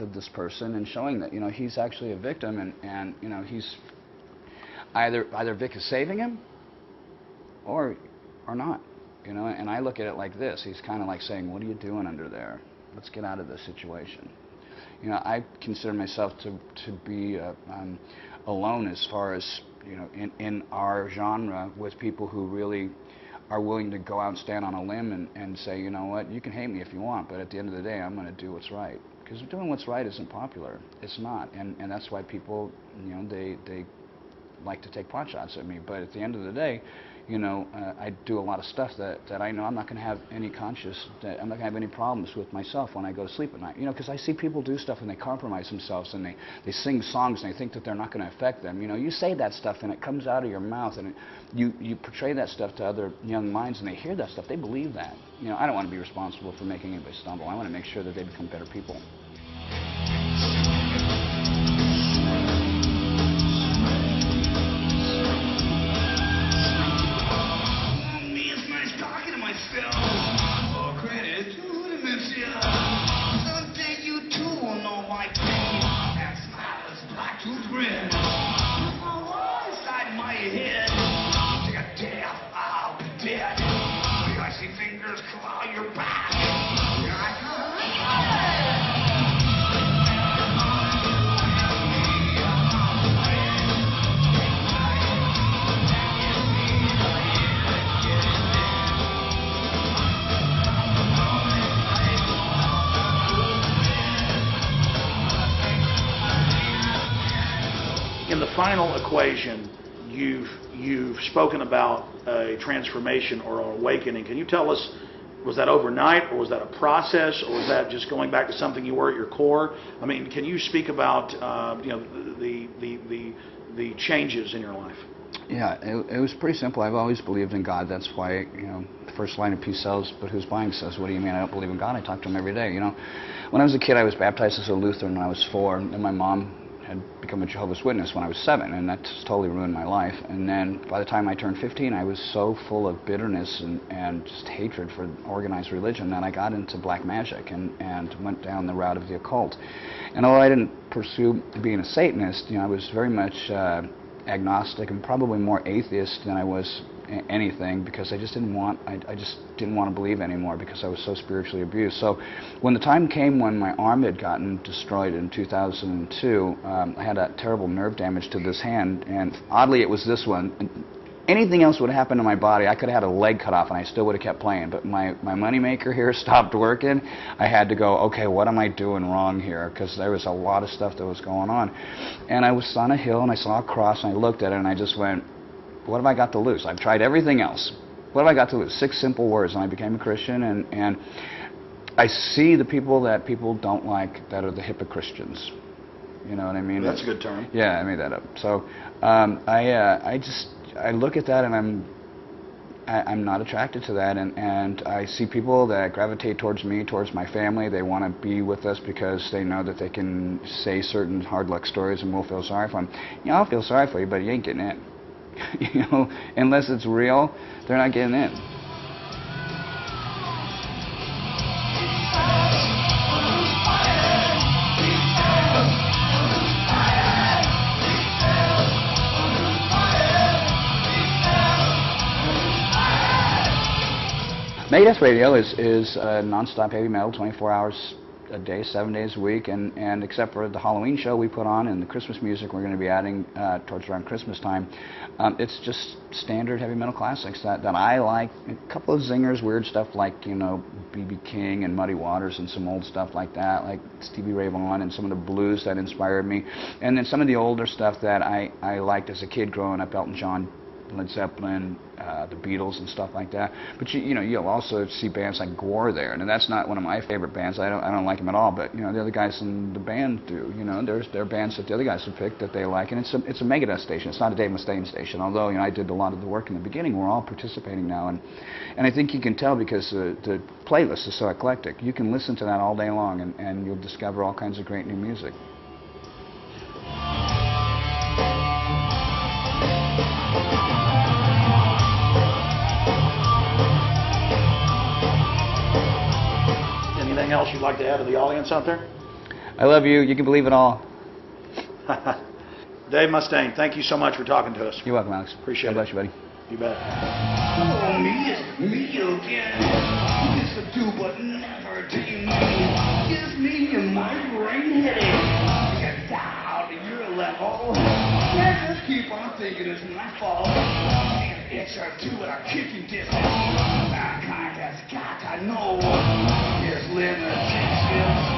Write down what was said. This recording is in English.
of this person and showing that, you know, he's actually a victim, and you know, he's either Vic is saving him or not, you know. And I look at it like this: he's kind of like saying, "What are you doing under there? Let's get out of this situation." You know, I consider myself to be alone as far as, you know, in our genre, with people who really are willing to go out and stand on a limb and say, you know what, you can hate me if you want, but at the end of the day, I'm going to do what's right. Because doing what's right isn't popular. It's not, and that's why people, you know, they like to take pot shots at me. But at the end of the day, you know, I do a lot of stuff that I know I'm not going to have any I'm not going to have any problems with myself when I go to sleep at night. You know, because I see people do stuff and they compromise themselves and they sing songs and they think that they're not going to affect them. You know, you say that stuff and it comes out of your mouth, and you portray that stuff to other young minds, and they hear that stuff, they believe that. You know, I don't want to be responsible for making anybody stumble. I want to make sure that they become better people. In the final equation, you've spoken about a transformation or an awakening. Can you tell us, was that overnight, or was that a process, or was that just going back to something you were at your core? I mean, can you speak about you know, the changes in your life? Yeah, it was pretty simple. I've always believed in God. That's why, you know, the first line of Peace Sells, But Who's Buying says, "What do you mean I don't believe in God? I talk to him every day." You know, when I was a kid, I was baptized as a Lutheran when I was 4, and my mom had become a Jehovah's Witness when I was 7, and that's totally ruined my life. And then by the time I turned 15, I was so full of bitterness and just hatred for organized religion that I got into black magic and went down the route of the occult. And although I didn't pursue being a Satanist, you know, I was very much agnostic and probably more atheist than I was anything, because I just didn't want to believe anymore, because I was so spiritually abused. So when the time came when my arm had gotten destroyed in 2002, I had that terrible nerve damage to this hand, and oddly it was this one. Anything else would have happened to my body. I could have had a leg cut off and I still would have kept playing, but my moneymaker here stopped working. I had to go, okay, what am I doing wrong here? Because there was a lot of stuff that was going on. And I was on a hill and I saw a cross and I looked at it and I just went, what have I got to lose? I've tried everything else. What have I got to lose? 6 simple words, and I became a Christian, and I see the people that people don't like that are the hypocristians. You know what I mean? That's a good term. Yeah, I made that up. So I look at that and I'm not attracted to that, and I see people that gravitate towards me, towards my family. They want to be with us because they know that they can say certain hard luck stories and we'll feel sorry for them. You know, I'll feel sorry for you, but you ain't getting in. You know, unless it's real, they're not getting in. Megadeth Radio is non-stop heavy metal, 24 hours a day, 7 days a week, and except for the Halloween show we put on and the Christmas music we're going to be adding towards around Christmas time, it's just standard heavy metal classics that I like. A couple of zingers, weird stuff like, you know, B.B. King and Muddy Waters and some old stuff like that, like Stevie Ray Vaughan and some of the blues that inspired me, and then some of the older stuff that I liked as a kid growing up, Elton John, Led Zeppelin, the Beatles and stuff like that. But you know, you'll also see bands like Gore there, and that's not one of my favorite bands. I don't like them at all. But you know, the other guys in the band do. You know, there are bands that the other guys have picked that they like, and it's a Megadeth station. It's not a Dave Mustaine station. Although, you know, I did a lot of the work in the beginning. We're all participating now, and I think you can tell because the playlist is so eclectic. You can listen to that all day long, and you'll discover all kinds of great new music. Anything else you'd like to add to the audience out there? I love you. You can believe it all. Dave Mustaine, thank you so much for talking to us. You're welcome, Alex. Appreciate it. God bless you, buddy. You bet. Oh, me, it's me again. Listen to but never do you give me a migraine headache. Get down to your level. Yeah, just keep on thinking it's my fault. And it's our two at our kicking distance. That kind has got to know his limitations.